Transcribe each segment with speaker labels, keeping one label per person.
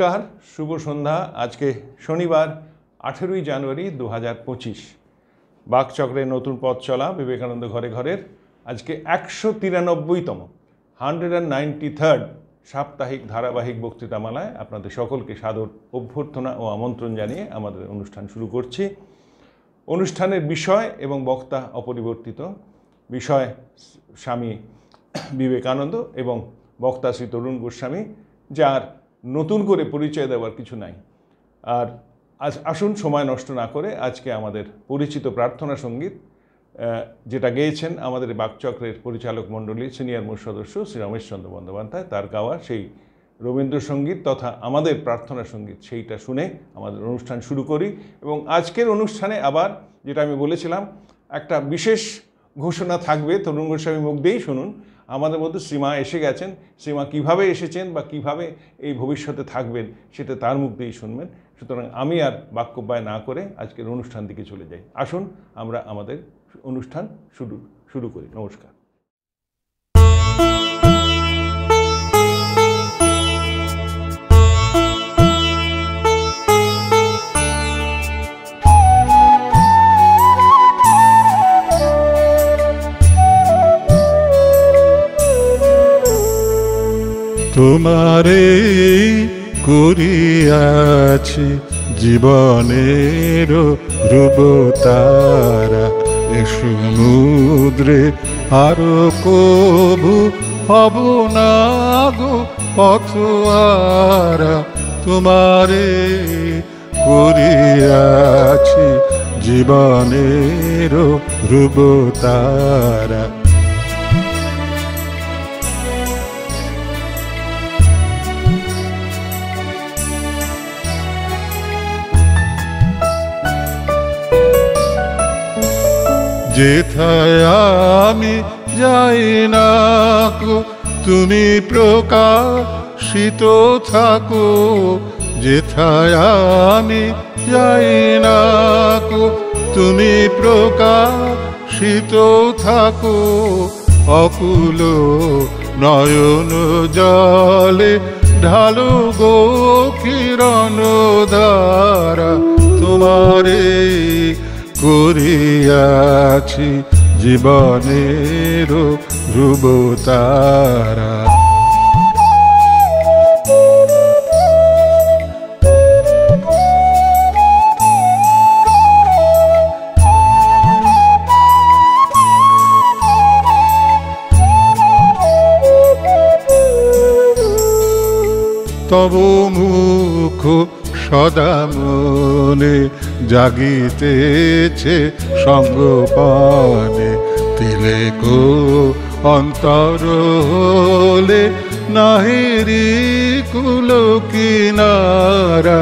Speaker 1: নমস্কার, শুভ সন্ধ্যা। আজকে শনিবার 18ই জানুয়ারি 2025। বাকচক্রের নতুন পথ চলা বিবেকানন্দ ঘরে ঘরের আজকে 193তম 193rd সাপ্তাহিক ধারাবাহিক বক্তৃতামালায় আপনাদের সকলকে সাদর অভ্যর্থনা ও আমন্ত্রণ জানিয়ে আমাদের অনুষ্ঠান শুরু করছি। অনুষ্ঠানের বিষয় এবং বক্তা অপরিবর্তিত। বিষয় স্বামী বিবেকানন্দ এবং বক্তা শ্রী তরুণ গোস্বামী, যার নতুন করে পরিচয় দেওয়ার কিছু নাই। আর আজ আসুন সময় নষ্ট না করে আজকে আমাদের পরিচিত প্রার্থনা সঙ্গীত যেটা গেয়েছেন আমাদের বাকচক্রের পরিচালক মণ্ডলী সিনিয়র মোস্ট সদস্য শ্রী রমেশচন্দ্র বন্দ্যোপাধ্যায়, তার গাওয়া সেই রবীন্দ্রসঙ্গীত তথা আমাদের প্রার্থনা সঙ্গীত, সেইটা শুনে আমাদের অনুষ্ঠান শুরু করি। এবং আজকের অনুষ্ঠানে আবার যেটা আমি বলেছিলাম, একটা বিশেষ ঘোষণা থাকবে, তরুণ গোস্বামী মুখ দিয়েই শুনুন। আমাদের মধ্যে শ্রীমা এসে গেছেন, শ্রীমা কিভাবে এসেছেন বা কিভাবে এই ভবিষ্যতে থাকবেন সেটা তার মুখ দিয়েই শুনবেন। সুতরাং আমি আর বাক্যব্যয় না করে আজকের অনুষ্ঠান দিকে চলে যাই। আসুন আমরা আমাদের অনুষ্ঠান শুরু করি। নমস্কার।
Speaker 2: তোমারে করিয়াছি জীবনের ধ্রুবতারা, এ সমুদ্রে আরো কবু হব না গো পথহারা। তোমারে করিয়াছি জীবনের ধ্রুবতারা। যেথায় আমি যাই না গো তুমি প্রকাশিত থাকো, যেথায় আমি যাই না গো তুমি প্রকাশিত থাকো। অকুল নয়ন জলে ঢালো গো কিরণ ধারা। তোমারে করিয়াছি জীবনের ধ্রুবতারা। তব মুখ সদা মনে জাগিতেছে সঙ্গপানে, তিলেকো অন্তর হলে নাহিরি কুল কিনারা।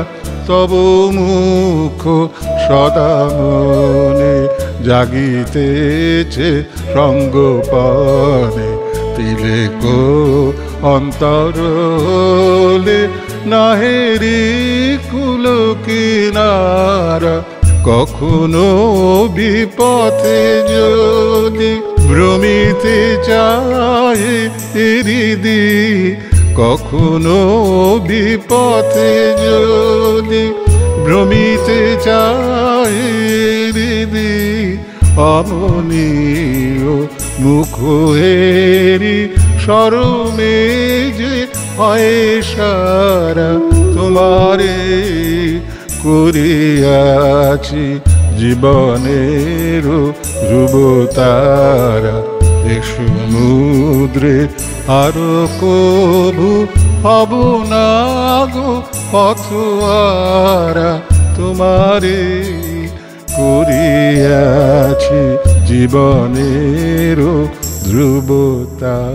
Speaker 2: তব মুখ সদা মনে জাগিতেছে সঙ্গপানে, তিলেকো অন্তর হলে নাহেরি কুল কিনারা। কখনো বিপথে যদি ভ্রমিতে চাহে হৃদি, কখনো বিপথে যদি ভ্রমিতে চাহে হৃদি, অমনীয় মুখ হেরি শরমে যে হয় সারা। তোমারে করিয়াছি জীবনের ধ্রুবতারা, এ সমুদ্রে আরো কবু হব না গো পথহারা। তোমারে করিয়াছি জীবনের ধ্রুবতারা।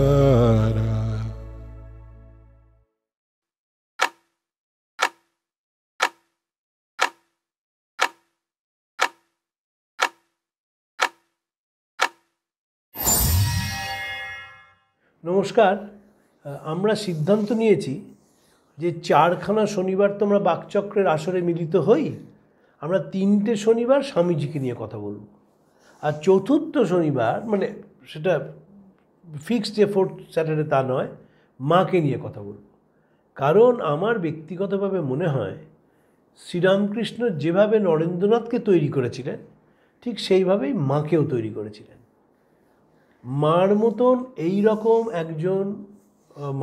Speaker 3: নমস্কার। আমরা সিদ্ধান্ত নিয়েছি যে 4খানা শনিবার তো আমরা বাকচক্রের আসরে মিলিত হই, আমরা 3টে শনিবার স্বামীজিকে নিয়ে কথা বলব। আর চতুর্থ শনিবার, মানে সেটা ফিক্সড যে 4th স্যাটারডে তা নয়, মাকে নিয়ে কথা বলব। কারণ আমার ব্যক্তিগতভাবে মনে হয় শ্রীরামকৃষ্ণ যেভাবে নরেন্দ্রনাথকে তৈরি করেছিলেন ঠিক সেইভাবেই মাকেও তৈরি করেছিলেন। মার মতন এই রকম একজন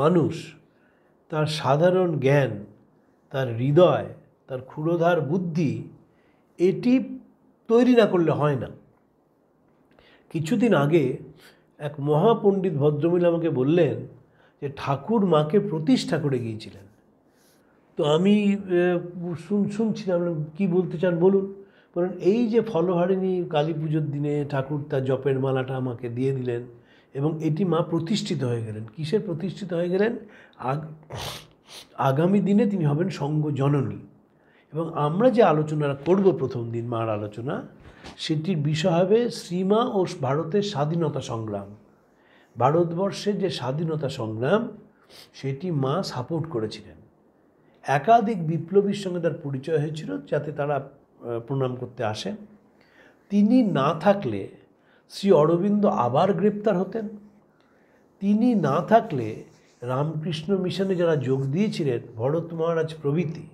Speaker 3: মানুষ, তার সাধারণ জ্ঞান, তার হৃদয়, তার ক্ষুরোধার বুদ্ধি, এটি তৈরি না করলে হয় না। কিছুদিন আগে এক মহাপণ্ডিত ভদ্রমহিলা আমাকে বললেন যে ঠাকুর মাকে প্রতিষ্ঠা করে গিয়েছিলেন। তো আমি শুনছিলাম, কি বলতে চান বলুন। বলেন এই যে ফলহারিণী কালী পুজোর দিনে ঠাকুর তার জপের মালাটা আমাকে দিয়ে দিলেন এবং এটি মা প্রতিষ্ঠিত হয়ে গেলেন। কিসের প্রতিষ্ঠিত হয়ে গেলেন? আগামী দিনে তিনি হবেন সঙ্গ জননী। এবং আমরা যে আলোচনা করব প্রথম দিন মার আলোচনা, সেটির বিষয় হবে শ্রীমা ও ভারতের স্বাধীনতা সংগ্রাম। ভারতবর্ষের যে স্বাধীনতা সংগ্রাম সেটি মা সাপোর্ট করেছিলেন। একাধিক বিপ্লবীর সঙ্গে তার পরিচয় হয়েছিল, যাতে তারা প্রণাম করতে আসেন। তিনি না থাকলে শ্রী অরবিন্দ আবার গ্রেপ্তার হতেন। তিনি না থাকলে রামকৃষ্ণ মিশনে যারা যোগ দিয়েছিলেন, ভরত মহারাজ প্রভৃতি,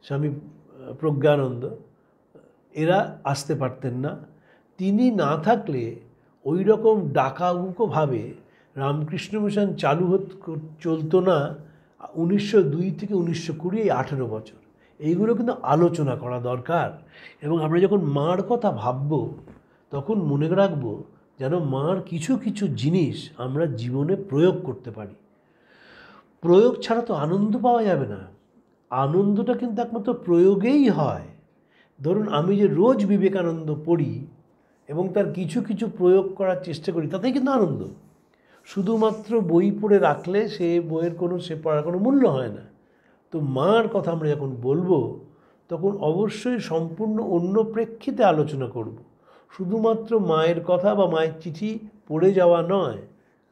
Speaker 3: স্বামী প্রজ্ঞানন্দ, এরা আসতে পারতেন না। তিনি না থাকলে ওই রকম ডাকাবুকোভাবে রামকৃষ্ণ মিশন চলতো না। 1902 থেকে 1920, এই 18 বছর, এইগুলো কিন্তু আলোচনা করা দরকার। এবং আমরা যখন মার কথা ভাবব তখন মনে রাখব যেন মার কিছু কিছু জিনিস আমরা জীবনে প্রয়োগ করতে পারি। প্রয়োগ ছাড়া তো আনন্দ পাওয়া যাবে না। আনন্দটা কিন্তু একমাত্র প্রয়োগেই হয়। ধরুন আমি যে রোজ বিবেকানন্দ পড়ি এবং তার কিছু কিছু প্রয়োগ করার চেষ্টা করি, তাতেই কিন্তু আনন্দ। শুধুমাত্র বই পড়ে রাখলে সে বইয়ের সে পড়ার কোনো মূল্য হয় না। তো মার কথা আমরা যখন বলবো তখন অবশ্যই সম্পূর্ণ অন্য প্রেক্ষিতে আলোচনা করব। শুধুমাত্র মায়ের কথা বা মায়ের চিঠি পড়ে যাওয়া নয়,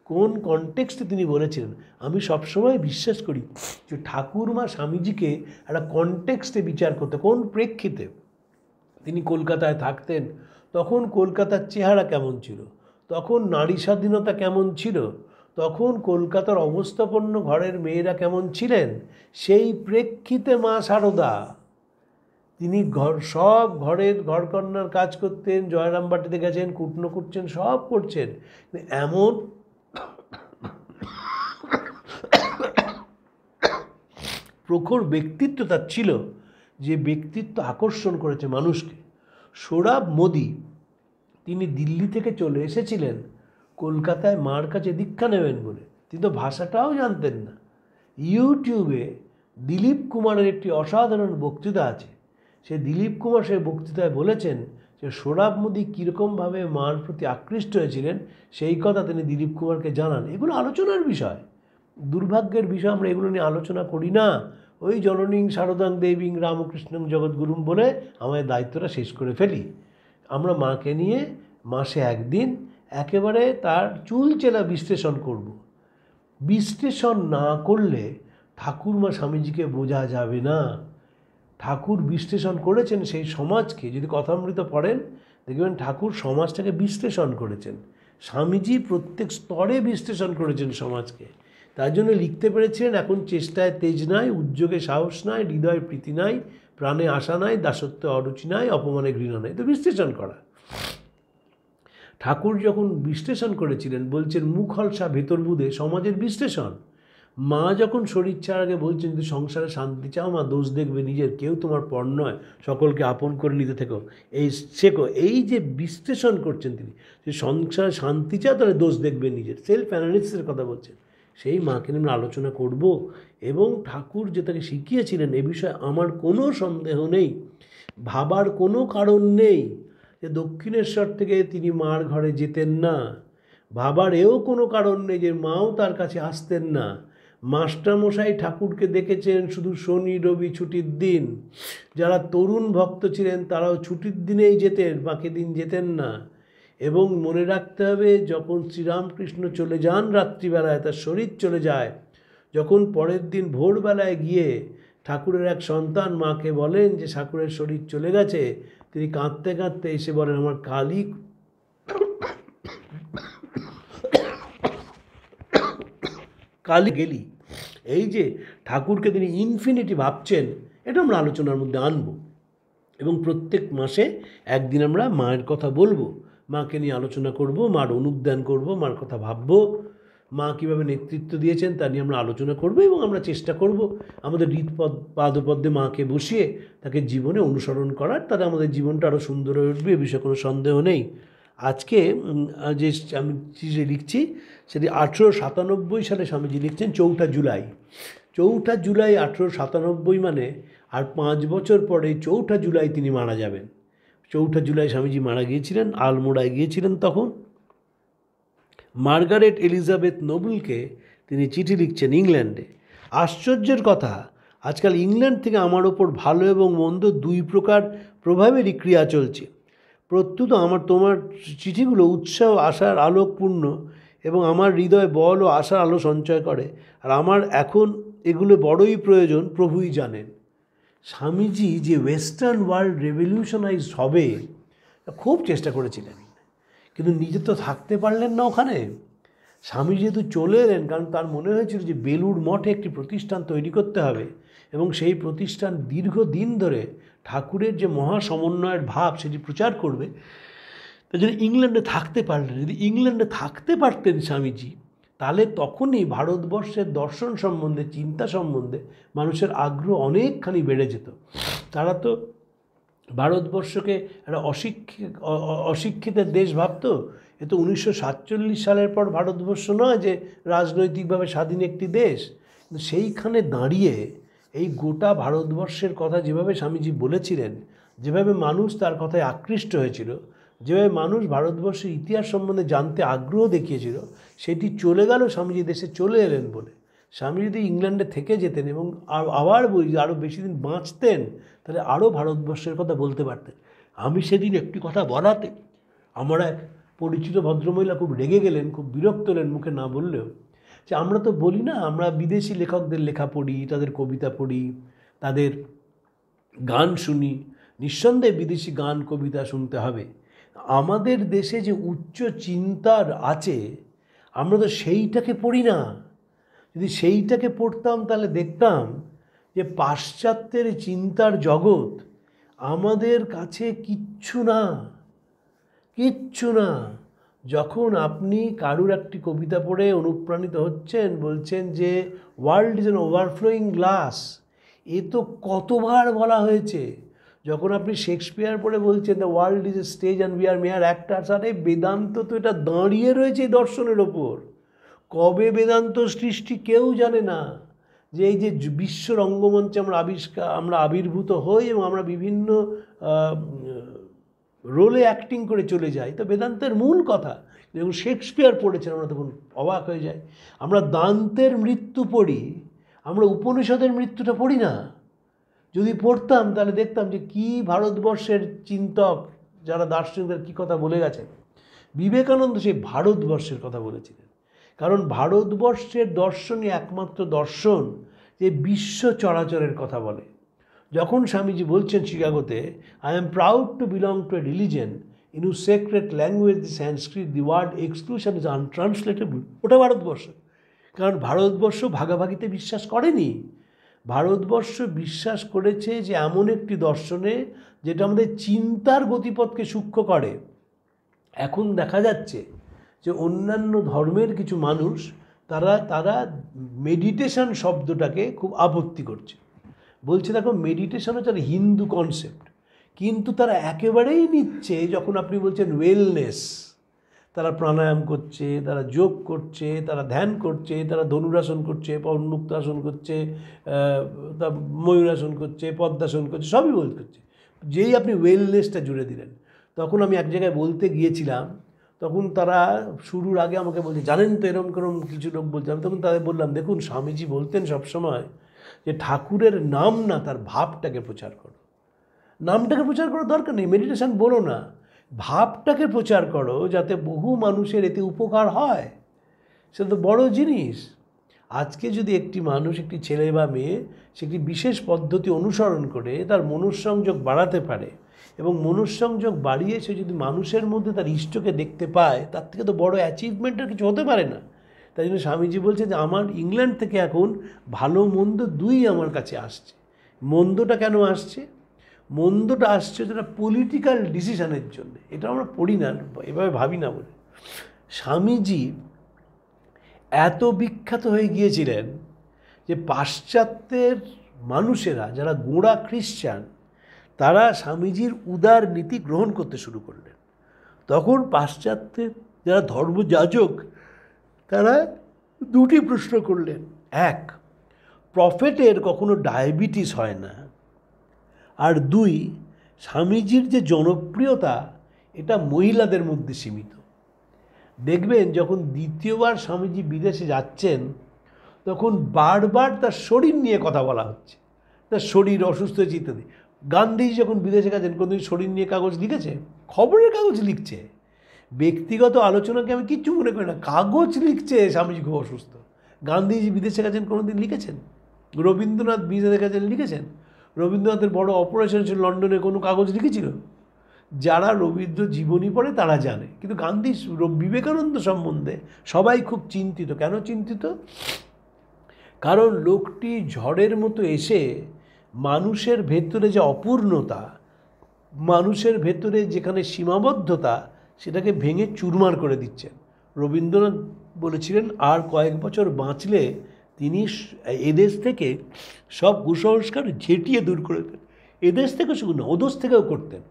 Speaker 3: কোন কনটেক্সটে তিনি বলেছিলেন। আমি সবসময় বিশ্বাস করি যে ঠাকুরমা স্বামীজিকে একটা কনটেক্সটে বিচার করতে, কোন প্রেক্ষিতে তিনি কলকাতায় থাকতেন, তখন কলকাতার চেহারা কেমন ছিল, তখন নারী স্বাধীনতা কেমন ছিল, তখন কলকাতার অবস্থাপন্ন ঘরের মেয়েরা কেমন ছিলেন, সেই প্রেক্ষিতে মা সারদা তিনি সব ঘরকন্যার কাজ করতেন, জয়রামবাটিতে গেছেন, কুটনো করছেন, সব করছেন। এমন প্রখর ব্যক্তিত্ব তার ছিল যে ব্যক্তিত্ব আকর্ষণ করেছে মানুষকে। সোহরাব মোদি তিনি দিল্লি থেকে চলে এসেছিলেন কলকাতায় মার কাছে দীক্ষা নেবেন বলে। তিনি তো ভাষাটাও জানতেন না। ইউটিউবে দিলীপ কুমারের একটি অসাধারণ বক্তৃতা আছে। সে দিলীপ কুমার সেই বক্তৃতায় বলেছেন যে সোহরাব মোদি কীরকমভাবে মার প্রতি আকৃষ্ট হয়েছিলেন, সেই কথা তিনি দিলীপ কুমারকে জানান। এগুলো আলোচনার বিষয়। দুর্ভাগ্যের বিষয় আমরা এগুলো নিয়ে আলোচনা করি না। ওই জননীং শারদাং দেবীং রামকৃষ্ণং জগৎগুরুম বলে আমাদের দায়িত্বটা শেষ করে ফেলি। আমরা মাকে নিয়ে মাসে একদিন একেবারে তার চুলচেলা বিশ্লেষণ করব। বিশ্লেষণ না করলে ঠাকুরমা স্বামীজিকে বোঝা যাবে না। ঠাকুর বিশ্লেষণ করেছেন সেই সমাজকে। যদি কথামৃত পড়েন দেখবেন ঠাকুর সমাজটাকে বিশ্লেষণ করেছেন। স্বামীজি প্রত্যেক স্তরে বিশ্লেষণ করেছেন সমাজকে। তার জন্য লিখতে পেরেছিলেন, এখন চেষ্টায় তেজ নাই, উদ্যোগে সাহস নাই, হৃদয়ে প্রীতি নাই, প্রাণে আশা নাই, দাসত্বে অরুচি নাই, অপমানে ঘৃণা নাই। তো বিশ্লেষণ করা। ঠাকুর যখন বিশ্লেষণ করেছিলেন বলছেন মুখ হলসা ভেতর বুধে, সমাজের বিশ্লেষণ। মা যখন শরীর ছাড়ার আগে বলছেন যে সংসারে শান্তি চাও মা, দোষ দেখবে নিজের, কেউ তোমার পর নয়, সকলকে আপন করে নিতে থেকো, এই শেখো। এই যে বিশ্লেষণ করছেন তিনি, যে সংসারে শান্তি চাও তাহলে দোষ দেখবে নিজের, সেলফ অ্যানালিসিসের কথা বলছেন। সেই মাকে নিয়ে আমরা আলোচনা করব। এবং ঠাকুর যে তাকে শিখিয়েছিলেন এ বিষয়ে আমার কোনো সন্দেহ নেই, ভাবার কোনো কারণ নেই যে দক্ষিণেশ্বর থেকে তিনি মার ঘরে যেতেন না। ভাবার এও কোনো কারণ নেই যে মাও তার কাছে আসতেন না। মাস্টারমশাই ঠাকুরকে দেখেছেন শুধু শনি রবি ছুটির দিন। যারা তরুণ ভক্ত ছিলেন তারাও ছুটির দিনেই যেতেন, বাকি দিন যেতেন না। এবং মনে রাখতে হবে, যখন শ্রীরামকৃষ্ণ চলে যান রাত্রিবেলায়, তার শরীর চলে যায়, যখন পরের দিন ভোরবেলায় গিয়ে ঠাকুরের এক সন্তান মাকে বলেন যে ঠাকুরের শরীর চলে গেছে, তিনি কাঁদতে কাঁদতে এসে বলেন আমার কালী গেলি। এই যে ঠাকুরকে তিনি ইনফিনিটি ভাবছেন, এটা আমরা আলোচনার মধ্যে আনবো এবং প্রত্যেক মাসে একদিন আমরা মায়ের কথা বলবো, মাকে নিয়ে আলোচনা করব, মার অনুদ্যান করব, মার কথা ভাববো, মা কীভাবে নেতৃত্ব দিয়েছেন তা নিয়ে আমরা আলোচনা করব এবং আমরা চেষ্টা করব আমাদের পাদপদ্মে মাকে বসিয়ে তাকে জীবনে অনুসরণ করার, তাহলে আমাদের জীবনটা আরও সুন্দর হয়ে উঠবে, এ বিষয়ে কোনো সন্দেহ নেই। আজকে যে আমি চিঠি লিখছি সেটি 1897 সালে স্বামীজি লিখছেন 4 জুলাই। 4 জুলাই 1897 মানে আর 5 বছর পরে 4 জুলাই তিনি মারা যাবেন। 4 জুলাই স্বামীজি মারা গিয়েছিলেন, আলমোড়ায় গিয়েছিলেন। তখন মার্গারেট এলিজাবেথ নোবেলকে তিনি চিঠি লিখছেন ইংল্যান্ডে। আশ্চর্যের কথা, আজকাল ইংল্যান্ড থেকে আমার ওপর ভালো এবং মন্দ দুই প্রকার প্রভাবেরই ক্রিয়া চলছে। প্রত্যুত তোমার চিঠিগুলো উৎসাহ আশার আলোকপূর্ণ এবং আমার হৃদয়ে বল ও আশার আলো সঞ্চয় করে, আর আমার এখন এগুলো বড়ই প্রয়োজন, প্রভুই জানেন। স্বামীজি যে ওয়েস্টার্ন ওয়ার্ল্ড রেভলিউশনাইজ হবে খুব চেষ্টা করেছিলেন, কিন্তু নিজে তো থাকতে পারলেন না ওখানে। স্বামী যেহেতু চলে এলেন, কারণ তার মনে হয়েছিল যে বেলুড় মঠে একটি প্রতিষ্ঠান তৈরি করতে হবে এবং সেই প্রতিষ্ঠান দীর্ঘদিন ধরে ঠাকুরের যে মহা সমন্বয়ের ভাব সেটি প্রচার করবে। তাই জন্য ইংল্যান্ডে থাকতে পারলেন। যদি ইংল্যান্ডে থাকতে পারতেন স্বামীজি, তাহলে তখনই ভারতবর্ষের দর্শন সম্বন্ধে, চিন্তা সম্বন্ধে মানুষের আগ্রহ অনেকখানি বেড়ে যেত। তারা তো ভারতবর্ষকে একটা অশিক্ষিতের দেশ ভাবতো। এ তো 1947 সালের পর ভারতবর্ষ নয় যে রাজনৈতিকভাবে স্বাধীন একটি দেশ। কিন্তু সেইখানে দাঁড়িয়ে এই গোটা ভারতবর্ষের কথা যেভাবে স্বামীজি বলেছিলেন, যেভাবে মানুষ তার কথায় আকৃষ্ট হয়েছিল, যেভাবে মানুষ ভারতবর্ষের ইতিহাস সম্বন্ধে জানতে আগ্রহ দেখিয়েছিল, সেটি চলে গেল স্বামীজি দেশে চলে এলেন বলে। স্বামী যদি ইংল্যান্ডে থেকে যেতেন এবং আবার বলি আরও বেশি দিন বাঁচতেন, তাহলে আরও ভারতবর্ষের কথা বলতে পারতেন। আমি সেদিন একটি কথা বলাতে আমার এক পরিচিত ভদ্রমহিলা খুব রেগে গেলেন, খুব বিরক্ত হলেন, মুখে না বললেও, যে আমরা তো বলি না, আমরা বিদেশি লেখকদের লেখা পড়ি, তাদের কবিতা পড়ি, তাদের গান শুনি। নিঃসন্দেহে বিদেশি গান কবিতা শুনতে হবে। আমাদের দেশে যে উচ্চ চিন্তার আছে, আমরা তো সেইটাকে পড়ি না। যদি সেইটাকে পড়তাম তাহলে দেখতাম যে পাশ্চাত্যের চিন্তার জগৎ আমাদের কাছে কিচ্ছু না, কিচ্ছু না। যখন আপনি কারুর একটি কবিতা পড়ে অনুপ্রাণিত হচ্ছেন, বলছেন যে world is an overflowing glass, এ তো কতবার বলা হয়েছে। যখন আপনি শেক্সপিয়ার পড়ে বলছেন the world is a stage and we are mere actors, আরে বেদান্ত তো এটা দাঁড়িয়ে রয়েছে এই দর্শনের ওপর। কবে বেদান্ত সৃষ্টি কেউ জানে না। যে এই যে বিশ্ব রঙ্গমঞ্চে আমরা আবির্ভূত হই এবং আমরা বিভিন্ন রোলে অ্যাক্টিং করে চলে যাই, তো বেদান্তের মূল কথা। যখন শেক্সপিয়ার পড়েছেন আমরা তখন অবাক হয়ে যাই। আমরা দান্তের মৃত্যু পড়ি, আমরা উপনিষদের মৃত্যুটা পড়ি না। যদি পড়তাম তাহলে দেখতাম যে কি ভারতবর্ষের চিন্তক যারা দার্শনিকদের কী কথা বলে গেছেন। বিবেকানন্দ সেই ভারতবর্ষের কথা বলেছিলেন, কারণ ভারতবর্ষের দর্শনই একমাত্র দর্শন যে বিশ্ব চরাচরের কথা বলে। যখন স্বামীজি বলছেন শিকাগোতে, I am proud to belong to a religion in whose sacred language the Sanskrit the word exclusion is untranslatable, ওটা ভারতবর্ষ। কারণ ভারতবর্ষ ভাগাভাগিতে বিশ্বাস করেনি। ভারতবর্ষ বিশ্বাস করেছে যে এমন একটি দর্শনে যেটা আমাদের চিন্তার গতিপথকে সূক্ষ্ম করে। এখন দেখা যাচ্ছে যে অন্যান্য ধর্মের কিছু মানুষ তারা মেডিটেশন শব্দটাকে খুব আপত্তি করছে। বলছে দেখো মেডিটেশন হচ্ছে হিন্দু কনসেপ্ট, কিন্তু তারা একেবারেই নিচ্ছে যখন আপনি বলছেন ওয়েলনেস। তারা প্রাণায়াম করছে, তারা যোগ করছে, তারা ধ্যান করছে, তারা ধনুরাসন করছে, উন্মুক্ত আসন করছে, ময়ূরাসন করছে, পদ্মাসন করছে, সবই করছে। যেই আপনি ওয়েলনেসটা জুড়ে দিলেন, তখন আমি এক জায়গায় বলতে গিয়েছিলাম, তখন তারা শুরুর আগে আমাকে বলছে জানেন তো এরকম কিছু লোক বলছে। আমি তখন তাদের বললাম, দেখুন স্বামীজি বলতেন সবসময় যে ঠাকুরের নাম না, তার ভাবটাকে প্রচার করো। নামটাকে প্রচার করার দরকার নেই, মেডিটেশন বলো না, ভাবটাকে প্রচার করো যাতে বহু মানুষের এতে উপকার হয়। সেটা তো বড় জিনিস। আজকে যদি একটি মানুষ, একটি ছেলে বা মেয়ে, সে একটি বিশেষ পদ্ধতি অনুসরণ করে তার মনঃসংযোগ বাড়াতে পারে এবং মনঃসংযোগ বাড়িয়ে সে যদি মানুষের মধ্যে তার ইষ্টকে দেখতে পায়, তার থেকে তো বড় অ্যাচিভমেন্টের কিছু হতে পারে না। তাই জন্য স্বামীজি বলছে যে আমার ইংল্যান্ড থেকে এখন ভালো মন্দ দুই আমার কাছে আসছে। মন্দটা কেন আসছে? মন্দটা আসছে যেটা পলিটিক্যাল ডিসিশনের জন্য। এটা আমরা পড়ি না, এভাবে ভাবি না বলে। স্বামীজি এত বিখ্যাত হয়ে গিয়েছিলেন যে পাশ্চাত্যের মানুষেরা যারা গোঁড়া খ্রিস্টান, তারা স্বামীজির উদার নীতি গ্রহণ করতে শুরু করলেন। তখন পাশ্চাত্যের যারা ধর্মযাজক তারা দুটি প্রশ্ন করলেন। এক, প্রফেটের কখনো ডায়াবেটিস হয় না, আর দুই, স্বামীজির যে জনপ্রিয়তা এটা মহিলাদের মধ্যে সীমিত। দেখবেন যখন দ্বিতীয়বার স্বামীজি বিদেশে যাচ্ছেন তখন বারবার তার শরীর নিয়ে কথা বলা হচ্ছে, তার শরীর অসুস্থ হয়েছে ইত্যাদি। গান্ধীজি যখন বিদেশে গেছেন কোনোদিন শরীর নিয়ে কাগজ লিখেছে? খবরের কাগজ লিখছে। ব্যক্তিগত আলোচনাকে আমি কিচ্ছু মনে করি না, কাগজ লিখছে স্বামীজি খুব অসুস্থ। গান্ধীজি বিদেশে গেছেন কোনোদিন লিখেছেন? রবীন্দ্রনাথ বিদেশে গেছেন লিখেছেন? রবীন্দ্রনাথের বড় অপারেশন ছিল লন্ডনে, কোনো কাগজ লিখেছিল? যারা রবীন্দ্র জীবনী পড়ে তারা জানে, কিন্তু গান্ধী বিবেকানন্দ সম্বন্ধে সবাই খুব চিন্তিত। কেন চিন্তিত? কারণ লোকটি ঝড়ের মতো এসে মানুষের ভেতরে যে অপূর্ণতা, মানুষের ভেতরে যেখানে সীমাবদ্ধতা, সেটাকে ভেঙে চুরমার করে দিচ্ছেন। রবীন্দ্রনাথ বলেছিলেন আর কয়েক বছর বাঁচলে তিনি এদেশ থেকে সব কুসংস্কার ঝেঁটিয়ে দূর করে দেন। এদেশ থেকে শুধু না, ওদেশ থেকেও করতেন।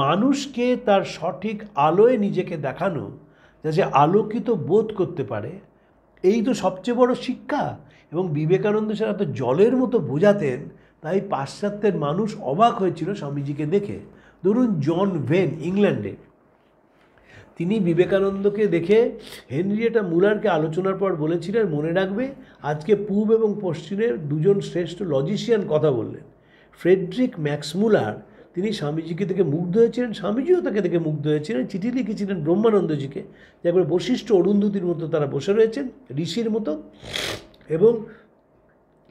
Speaker 3: মানুষকে তার সঠিক আলোয় নিজেকে দেখানো, যাতে আলোকিত বোধ করতে পারে, এই তো সবচেয়ে বড় শিক্ষা। এবং বিবেকানন্দ সেটা তো জলের মতো বোঝাতেন, তাই পাশ্চাত্যের মানুষ অবাক হয়েছিল স্বামীজিকে দেখে। ধরুন জন ভেন ইংল্যান্ডে, তিনি বিবেকানন্দকে দেখে হেনরিয়েটা মুলারকে আলোচনার পর বলেছিলেন, মনে রাখবে আজকে পূব এবং পশ্চিমের দুজন শ্রেষ্ঠ লজিশিয়ান কথা বললেন। ফ্রেডরিক ম্যাক্স মুলার, তিনি স্বামীজিকে দেখে মুগ্ধ হয়েছিলেন, স্বামীজিও তাকে দেখে মুগ্ধ হয়েছিলেন। চিঠি লিখেছিলেন ব্রহ্মানন্দজিকে, যে একবার বশিষ্ঠ অরুন্ধতির মতো তারা বসে রয়েছেন, ঋষির মতো। এবং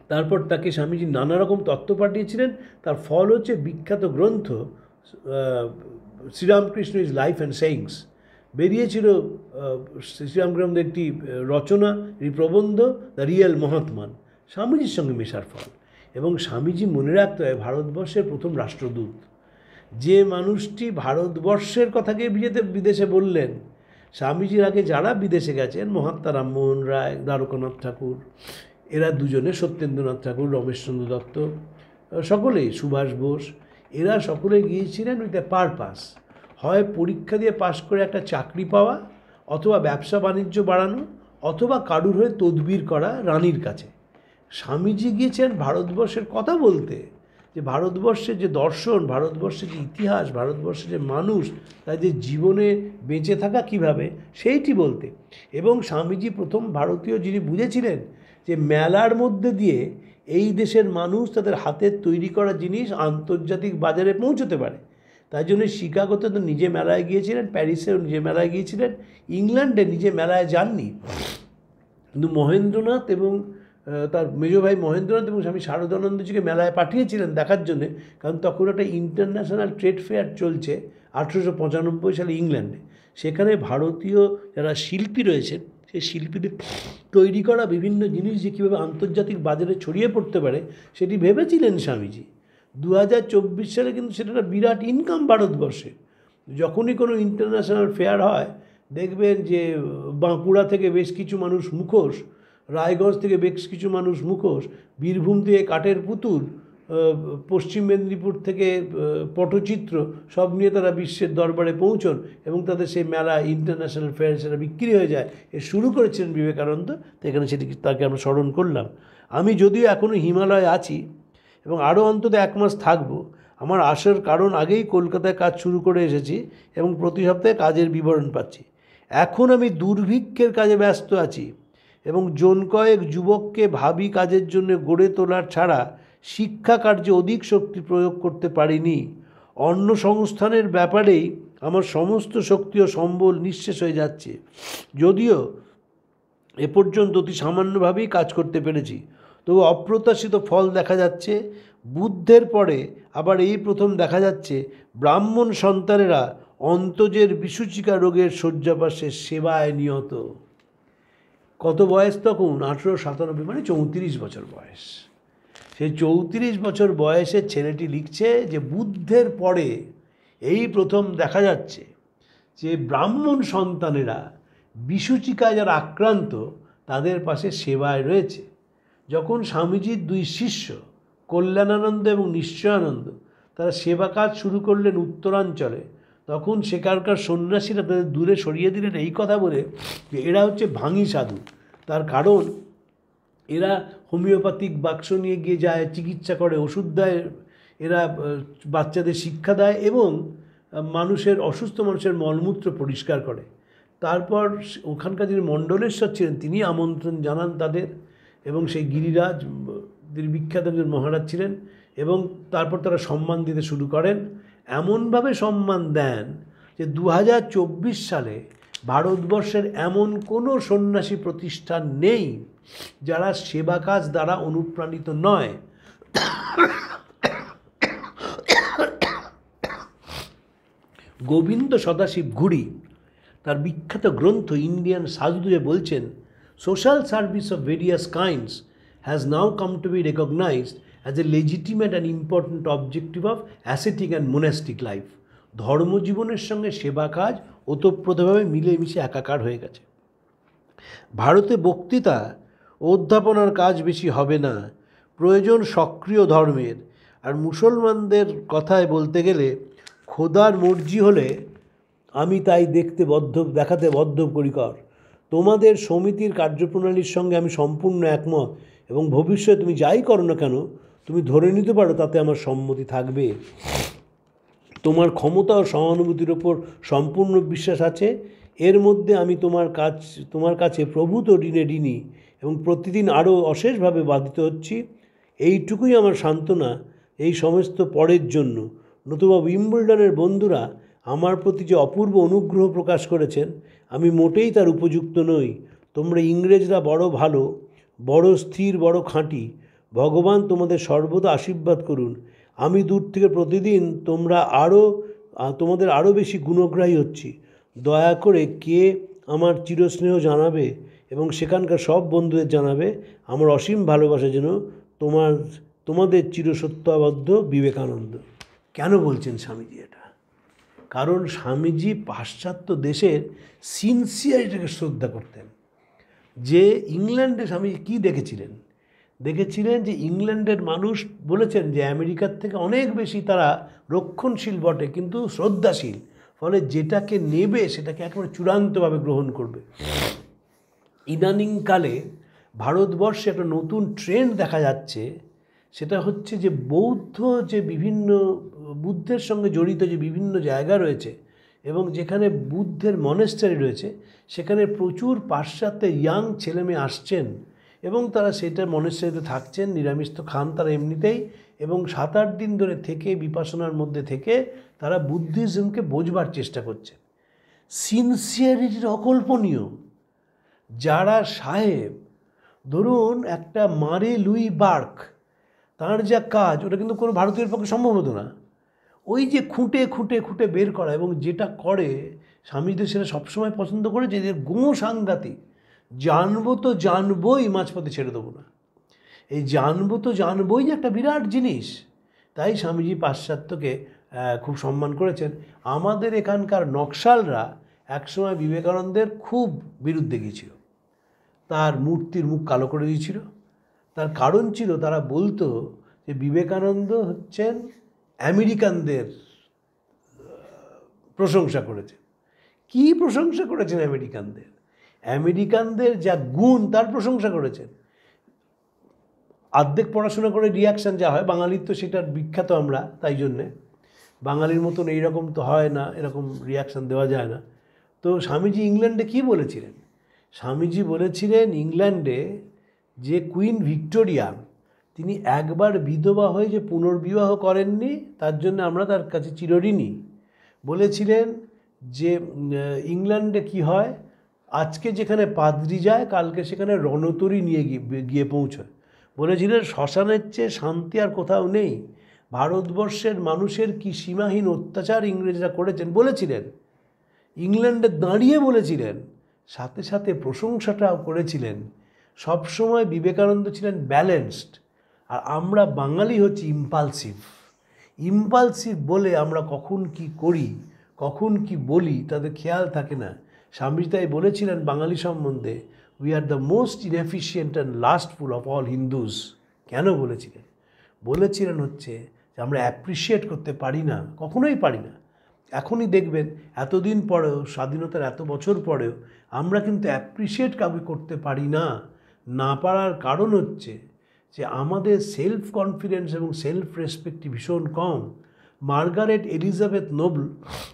Speaker 3: তারপর তাকে স্বামীজি নানা রকম তত্ত্ব পাঠিয়েছিলেন। তার ফল হচ্ছে বিখ্যাত গ্রন্থ Sri Ramakrishna his life and sayings বেরিয়েছিল। শ্রীরামকৃষ্ণের একটি রচনা, প্রবন্ধ দ্য রিয়েল মহাত্মান, স্বামীজির সঙ্গে মেশার ফল। এবং স্বামীজি মনে রাখতে হয় ভারতবর্ষের প্রথম রাষ্ট্রদূত, যে মানুষটি ভারতবর্ষের কথাকে বিদেশে বললেন। স্বামীজির আগে যারা বিদেশে গেছেন, মহাত্মা রামমোহন রায়, দ্বারকানাথ ঠাকুর, এরা দুজনে, সত্যেন্দ্রনাথ ঠাকুর, রমেশচন্দ্র দত্ত, সকলেই, সুভাষ বোস, এরা সকলে গিয়েছিলেন উইথ এ পারপাস। হয় পরীক্ষা দিয়ে পাশ করে একটা চাকরি পাওয়া, অথবা ব্যবসা বাণিজ্য বাড়ানো, অথবা কারুর হয়ে তদবির করা রানীর কাছে। স্বামীজি গিয়েছেন ভারতবর্ষের কথা বলতে, যে ভারতবর্ষের যে দর্শন, ভারতবর্ষের যে ইতিহাস, ভারতবর্ষের যে মানুষ, তাদের জীবনে বেঁচে থাকা কিভাবে, সেইটি বলতে। এবং স্বামীজি প্রথম ভারতীয় যিনি বুঝেছিলেন যে মেলার মধ্যে দিয়ে এই দেশের মানুষ তাদের হাতের তৈরি করা জিনিস আন্তর্জাতিক বাজারে পৌঁছতে পারে। তাই জন্য শিকাগোতে তো নিজে মেলায় গিয়েছিলেন, প্যারিসেও নিজে মেলায় গিয়েছিলেন, ইংল্যান্ডে নিজে মেলায় যাননি। কিন্তু মহেন্দ্রনাথ এবং তার মেজ ভাই মহেন্দ্রনাথ এবং স্বামী শারদানন্দজিকে মেলায় পাঠিয়েছিলেন দেখার জন্যে, কারণ তখন একটা ইন্টারন্যাশনাল ট্রেড ফেয়ার চলছে 1895 সালে ইংল্যান্ডে। সেখানে ভারতীয় যারা শিল্পী রয়েছেন, সেই শিল্পীদের তৈরি করা বিভিন্ন জিনিস যে কীভাবে আন্তর্জাতিক বাজারে ছড়িয়ে পড়তে পারে, সেটি ভেবেছিলেন স্বামীজি। 2024 সালে কিন্তু সেটা একটা বিরাট ইনকাম ভারতবর্ষে। যখনই কোনো ইন্টারন্যাশনাল ফেয়ার হয়, দেখবেন যে বাঁকুড়া থেকে বেশ কিছু মানুষ মুখোশ, রায়গঞ্জ থেকে বেশ কিছু মানুষ মুখোশ, বীরভূম থেকে কাঠের পুতুল, পশ্চিম মেদিনীপুর থেকে পটচিত্র, সব নিয়ে তারা বিশ্বের দরবারে পৌঁছন এবং তাদের সেই মেলা ইন্টারন্যাশনাল ফেয়ার সেটা বিক্রি হয়ে যায়। এ শুরু করেছিলেন বিবেকানন্দ, তো এখানে সেটি তাকে আমরা স্মরণ করলাম। আমি যদিও এখনও হিমালয়ে আছি এবং আরও অন্তত 1 মাস থাকবো। আমার আসার কারণ, আগেই কলকাতায় কাজ শুরু করে এসেছি এবং প্রতি সপ্তাহে কাজের বিবরণ পাচ্ছি। এখন আমি দুর্ভিক্ষের কাজে ব্যস্ত আছি এবং জন কয়েক যুবককে ভাবি কাজের জন্য গড়ে তোলার ছাড়া শিক্ষা কার্যে অধিক শক্তি প্রয়োগ করতে পারিনি। অন্য সংস্থানের ব্যাপারেই আমার সমস্ত শক্তি ও সম্বল নিঃশেষ হয়ে যাচ্ছে। যদিও এ পর্যন্ত অতি সামান্যভাবেই কাজ করতে পেরেছি, তবু অপ্রত্যাশিত ফল দেখা যাচ্ছে। বুদ্ধের পরে আবার এই প্রথম দেখা যাচ্ছে ব্রাহ্মণ সন্তানেরা অন্তজের বিসূচিকা রোগের শয্যাপাশে সেবায় নিয়ত। কত বয়স তখন? 1897, মানে 34 বছর বয়স। সেই 34 বছর বয়সের ছেলেটি লিখছে যে বুদ্ধের পরে এই প্রথম দেখা যাচ্ছে যে ব্রাহ্মণ সন্তানেরা বিসূচিকায় যারা আক্রান্ত তাদের পাশে সেবায় রয়েছে। যখন স্বামীজির দুই শিষ্য কল্যাণানন্দ এবং নিশ্চয়ানন্দ তারা সেবা কাজ শুরু করলেন উত্তরাঞ্চলে, তখন সেখানকার সন্ন্যাসীরা তাদের দূরে সরিয়ে দিলেন এই কথা বলে যে এরা হচ্ছে ভাঙি সাধু। তার কারণ এরা হোমিওপ্যাথিক বাক্স নিয়ে গিয়ে যায়, চিকিৎসা করে, ওষুধ দেয়, এরা বাচ্চাদের শিক্ষা দেয় এবং মানুষের অসুস্থ মানুষের মলমূত্র পরিষ্কার করে। তারপর ওখানকার যিনি মণ্ডলেশ্বর ছিলেন তিনি আমন্ত্রণ জানান তাদের, এবং সেই গিরিরাজ তিনি বিখ্যাত একজন মহারাজ ছিলেন, এবং তারপর তারা সম্মান দিতে শুরু করেন। এমনভাবে সম্মান দেন যে 2024 সালে ভারতবর্ষের এমন কোনো সন্ন্যাসী প্রতিষ্ঠান নেই যারা সেবা কাজ দ্বারা অনুপ্রাণিত নয়। গোবিন্দ সদাশিব ঘুরি তার বিখ্যাত গ্রন্থ ইন্ডিয়ান সাধুতে বলছেন, social service of various kinds has now come to be recognized as a legitimate and important objective of ascetic and monastic life. ধর্মজীবনের সঙ্গে সেবা কাজ ওতপ্রোতভাবে মিলেমিশে একাকার হয়ে গেছে। ভারতে বক্তৃতা ও অধ্যাপনার কাজ বেশি হবে না, প্রয়োজন সক্রিয় ধর্মের। আর মুসলমানদের কথায় বলতে গেলে খোদার মর্জি হলে আমি তাই দেখাতে বদ্ধপরিকর। তোমাদের সমিতির কার্যপ্রণালীর সঙ্গে আমি সম্পূর্ণ একমত, এবং ভবিষ্যতে তুমি যাই করো না কেন তুমি ধরে নিতে পারো তাতে আমার সম্মতি থাকবে। তোমার ক্ষমতা ও সহানুভূতির ওপর সম্পূর্ণ বিশ্বাস আছে। এর মধ্যে আমি তোমার কাছে প্রভূত ঋণী এবং প্রতিদিন আরও অশেষভাবে বাধিত হচ্ছি। এইটুকুই আমার সান্ত্বনা এই সমস্ত পরের জন্য। নতুবা উইম্বলডনের বন্ধুরা আমার প্রতি যে অপূর্ব অনুগ্রহ প্রকাশ করেছেন আমি মোটেই তার উপযুক্ত নই। তোমরা ইংরেজরা বড় ভালো, বড় স্থির, বড় খাঁটি। ভগবান তোমাদের সর্বদা আশীর্বাদ করুন। আমি দূর থেকে প্রতিদিন তোমাদের আরও বেশি গুণগ্রাহী হচ্ছি। দয়া করে কে আমার চিরস্নেহ জানাবে এবং সেখানকার সব বন্ধুদের জানাবে আমার অসীম ভালোবাসা যেন তোমাদের চিরসত্যবদ্ধ বিবেকানন্দ। কেন বলছেন স্বামীজি এটা? কারণ স্বামীজি পাশ্চাত্য দেশের সিনসিয়ারিটিকে শ্রদ্ধা করতেন। যে ইংল্যান্ডে স্বামীজি কী দেখেছিলেন যে ইংল্যান্ডের মানুষ বলেছেন যে আমেরিকার থেকে অনেক বেশি তারা রক্ষণশীল বটে কিন্তু শ্রদ্ধাশীল, ফলে যেটাকে নেবে সেটাকে একেবারে চূড়ান্তভাবে গ্রহণ করবে। ইদানিংকালে ভারতবর্ষে একটা নতুন ট্রেন্ড দেখা যাচ্ছে, সেটা হচ্ছে যে বুদ্ধের সঙ্গে জড়িত যে বিভিন্ন জায়গা রয়েছে এবং যেখানে বুদ্ধের মনেস্টারি রয়েছে সেখানে প্রচুর পাশ্চাত্যে ইয়াং ছেলেমেয়ে আসছেন এবং তারা সেটা মনেস্টারিতে থাকছেন, নিরামিষ তো খান তারা এমনিতেই, এবং 7-8 দিন ধরে থেকে বিপাশনার মধ্যে থেকে তারা বুদ্ধিজমকে বোঝবার চেষ্টা করছে। সিনসিয়ারিটির অকল্পনীয়। যারা সাহেব, ধরুন একটা মারে লুই বার্ক, তার যা কাজ ওটা কিন্তু কোনো ভারতীয়ের পক্ষে সম্ভব হতো না। ওই যে খুঁটে বের করা, এবং যেটা করে স্বামীজি সেটা সবসময় পছন্দ করে যে এদের সাংঘাতিক। জানবো তো জানবই, মাঝপথে ছেড়ে দেবো না। এই জানবো তো জানবই যে একটা বিরাট জিনিস। তাই স্বামীজি পাশ্চাত্যকে খুব সম্মান করেছেন। আমাদের এখানকার নকশালরা একসময় বিবেকানন্দের খুব বিরুদ্ধে গিয়েছিল, তার মূর্তির মুখ কালো করে দিয়েছিল। তার কারণ ছিল তারা বলতো যে বিবেকানন্দ হচ্ছেন আমেরিকানদের প্রশংসা করেছেন। কি প্রশংসা করেছেন আমেরিকানদের যা গুণ তার প্রশংসা করেছেন। অর্ধেক পড়াশোনা করে রিয়াকশান যা হয়, বাঙালির তো সেটার বিখ্যাত আমরা, তাই জন্যে বাঙালির মতন এইরকম তো হয় না, এরকম রিয়াকশান দেওয়া যায় না। তো স্বামীজি ইংল্যান্ডে কি বলেছিলেন? স্বামীজি বলেছিলেন ইংল্যান্ডে যে কুইন ভিক্টোরিয়া তিনি একবার বিধবা হয়ে যে পুনর্বিবাহ করেননি, তার জন্য আমরা তার কাছে চিরঋণী। বলেছিলেন যে ইংল্যান্ডে কি হয়, আজকে যেখানে পাদ্রি যায় কালকে সেখানে রণতরী নিয়ে গিয়ে পৌঁছয়। বলেছিলেন শ্মশানের চেয়ে শান্তি আর কোথাও নেই। ভারতবর্ষের মানুষের কি সীমাহীন অত্যাচার ইংরেজরা করেছেন বলেছিলেন। ইংল্যান্ডে দাঁড়িয়ে বলেছিলেন সাথে সাথে প্রশংসাটাও করেছিলেন। সবসময় বিবেকানন্দ ছিলেন ব্যালেন্সড, আর আমরা বাঙালি হচ্ছি ইম্পালসিভ বলে আমরা কখন কি করি, কখন কি বলি তাদের খেয়াল থাকে না। স্বামীজি তাই বলেছিলেন বাঙালি সম্বন্ধে, we are the most inefficient and lustful of all Hindus. কেন বলেছিলেন? বলেছিলেন হচ্ছে যে আমরা অ্যাপ্রিসিয়েট করতে পারি না, কখনোই পারি না। এখনই দেখবেন এতদিন পরেও, স্বাধীনতার এত বছর পরেও আমরা কিন্তু অ্যাপ্রিসিয়েট কাউকে করতে পারি না। না পারার কারণ হচ্ছে যে আমাদের সেলফ কনফিডেন্স এবং সেলফ রেসপেক্ট ভীষণ কম। মার্গারেট এলিজাবেথ নোবেল,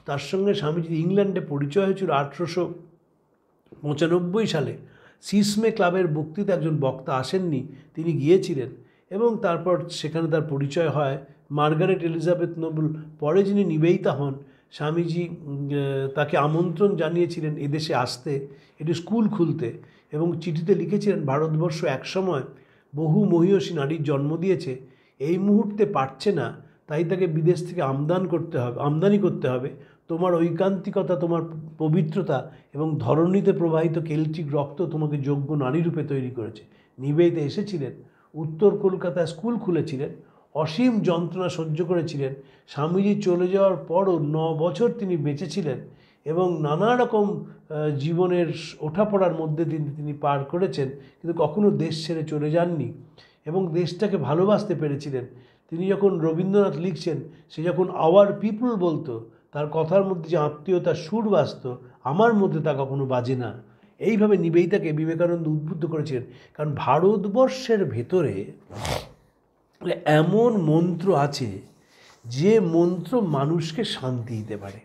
Speaker 3: তার সঙ্গে স্বামীজির ইংল্যান্ডে পরিচয় হয়েছিল 1895 সালে। সিসমে ক্লাবের বক্তৃতা একজন বক্তা আসেননি, তিনি গিয়েছিলেন এবং তারপর সেখানে তার পরিচয় হয়। মার্গারেট এলিজাবেথ নোবেল পরে যিনি নিবেদিতা হন, স্বামীজি তাকে আমন্ত্রণ জানিয়েছিলেন এদেশে আসতে, এটি স্কুল খুলতে, এবং চিঠিতে লিখেছিলেন ভারতবর্ষ একসময় বহু মহীয়সী নারীর জন্ম দিয়েছে, এই মুহূর্তে পারছে না, তাই তাকে বিদেশ থেকে আমদানি করতে হবে। তোমার ঐকান্তিকতা, তোমার পবিত্রতা এবং ধরণীতে প্রবাহিত কেল্টিক রক্ত তোমাকে যোগ্য নারী রূপে তৈরি করেছে। নিবেদিতা এসেছিলেন, উত্তর কলকাতায় স্কুল খুলেছিলেন, অসীম যন্ত্রণা সহ্য করেছিলেন। স্বামীজি চলে যাওয়ার পরও 9 বছর তিনি বেঁচেছিলেন এবং নানা রকম জীবনের ওঠাপড়ার মধ্যে তিনি পার করেছেন, কিন্তু কখনো দেশ ছেড়ে চলে যাননি এবং দেশটাকে ভালোবাসতে পেরেছিলেন। তিনি যখন রবীন্দ্রনাথ লিখছেন, সে যখন আওয়ার পিপল বলতো, তার কথার মধ্যে যে আত্মীয়তার সুর বাজত, আমার মধ্যে তা কখনো বাজে না। এইভাবে নিবেদিতাকে বিবেকানন্দ উদ্বুদ্ধ করেছিলেন। কারণ ভারতবর্ষের ভেতরে এমন মন্ত্র আছে যে মন্ত্র মানুষকে শান্তি দিতে পারে।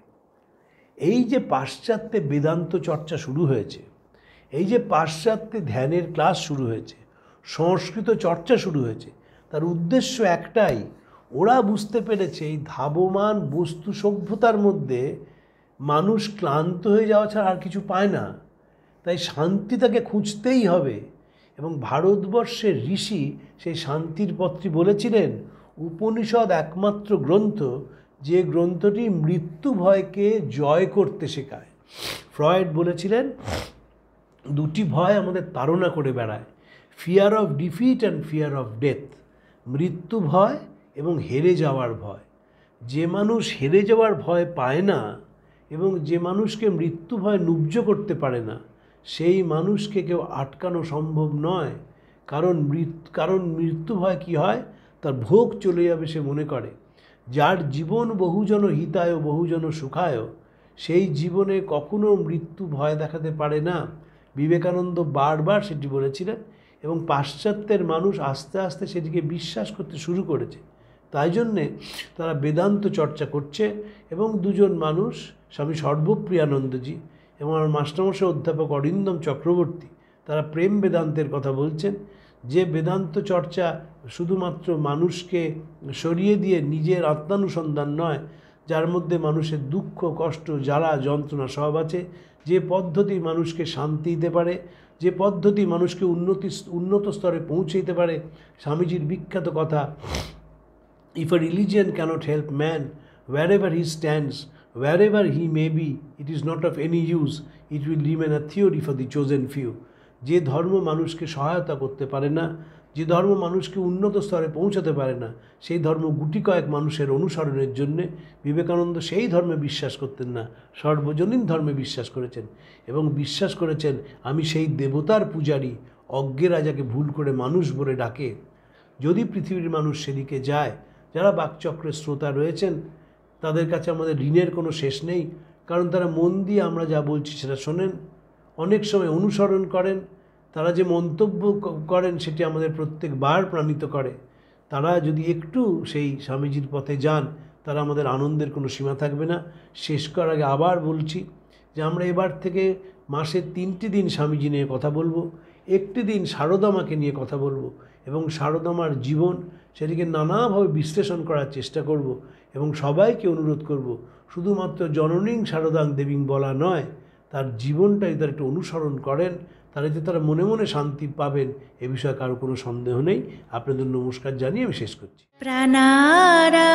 Speaker 3: এই যে পাশ্চাত্যে বেদান্ত চর্চা শুরু হয়েছে, এই যে পাশ্চাত্যে ধ্যানের ক্লাস শুরু হয়েছে, সংস্কৃত চর্চা শুরু হয়েছে, তার উদ্দেশ্য একটাই, ওরা বুঝতে পেরেছে এই ধাবমান বস্তু সভ্যতার মধ্যে মানুষ ক্লান্ত হয়ে যাওয়া ছাড়া আর কিছু পায় না, তাই শান্তি তাকে খুঁজতেই হবে। এবং ভারতবর্ষের ঋষি সেই শান্তির পথটি বলেছিলেন, উপনিষদ একমাত্র গ্রন্থ যে গ্রন্থটি মৃত্যু ভয়কে জয় করতে শেখায়। ফ্রয়েড বলেছিলেন, দুটি ভয় আমাদের তাড়না করে বেড়ায়, fear of defeat and fear of death. মৃত্যু ভয় এবং হেরে যাওয়ার ভয়। যে মানুষ হেরে যাওয়ার ভয় পায় না এবং যে মানুষকে মৃত্যু ভয় নুব্জ করতে পারে না, সেই মানুষকে কেউ আটকানো সম্ভব নয়। কারণ মৃত্যু ভয় কী হয়, তার ভোগ চলে যাবে সে মনে করে। যার জীবন বহুজন হিতায় বহুজন সুখায়, সেই জীবনে কখনো মৃত্যু ভয় দেখাতে পারে না। বিবেকানন্দ বারবার সেটি বলেছিলেন এবং পাশ্চাত্যের মানুষ আস্তে আস্তে সেটিকে বিশ্বাস করতে শুরু করেছে। তাই জন্যে তারা বেদান্ত চর্চা করছে এবং দুজন মানুষ, স্বামী সর্বপ্রিয়ানন্দজি এবং আমার মাস্টারমশাই অধ্যাপক অরিন্দম চক্রবর্তী, তারা প্রেম বেদান্তের কথা বলছেন। যে বেদান্ত চর্চা শুধুমাত্র মানুষকে সরিয়ে দিয়ে নিজের আত্মানুসন্ধান নয়, যার মধ্যে মানুষের দুঃখ, কষ্ট, জ্বালা, যন্ত্রণা সব আছে, যে পদ্ধতি মানুষকে শান্তি দিতে পারে, যে পদ্ধতি মানুষকে উন্নত স্তরে পৌঁছে দিতে পারে। স্বামীজির বিখ্যাত কথা, if a religion cannot help man wherever he stands, wherever he may be, it is not of any use, it will remain a theory for the chosen few. যে ধর্ম মানুষকে সহায়তা করতে পারে না, যে ধর্ম মানুষকে উন্নত স্তরে পৌঁছাতে পারে না, সেই ধর্ম গুটি কয়েক মানুষের অনুসরণের জন্যে। বিবেকানন্দ সেই ধর্মে বিশ্বাস করতেন না, সর্বজনীন ধর্মে বিশ্বাস করেছেন এবং বিশ্বাস করেছেন আমি সেই দেবতার পূজারী, অজ্ঞেরা যাকে ভুল করে মানুষ বলে ডাকে। যদি পৃথিবীর মানুষ সেদিকে যায়, যারা বাকচক্রের শ্রোতা রয়েছেন, তাদের কাছে আমাদের ঋণের কোনো শেষ নেই, কারণ তারা মন দিয়ে আমরা যা বলছি সেটা শোনেন, অনেক সময় অনুসরণ করেন। তারা যে মন্তব্য করেন সেটি আমাদের প্রত্যেকবার প্রাণিত করে। তারা যদি একটু সেই স্বামীজির পথে যান, তারা আমাদের আনন্দের কোনো সীমা থাকবে না। শেষ করার আগে আবার বলছি যে আমরা এবার থেকে মাসে 3টি দিন স্বামীজি নিয়ে কথা বলবো, একটি দিন সারদামাকে নিয়ে কথা বলবো এবং সারদামার জীবন সেটিকে নানাভাবে বিশ্লেষণ করার চেষ্টা করব এবং সবাইকে অনুরোধ করব, শুধুমাত্র জননীং শারদাং দেবীং বলা নয়, তার জীবনটাই তারা একটু অনুসরণ করেন, তাহলে যে তারা মনে মনে শান্তি পাবেন এ বিষয়ে কারো কোনো সন্দেহ নেই। আপনাদের নমস্কার জানিয়ে আমি শেষ করছি।
Speaker 4: প্রাণারা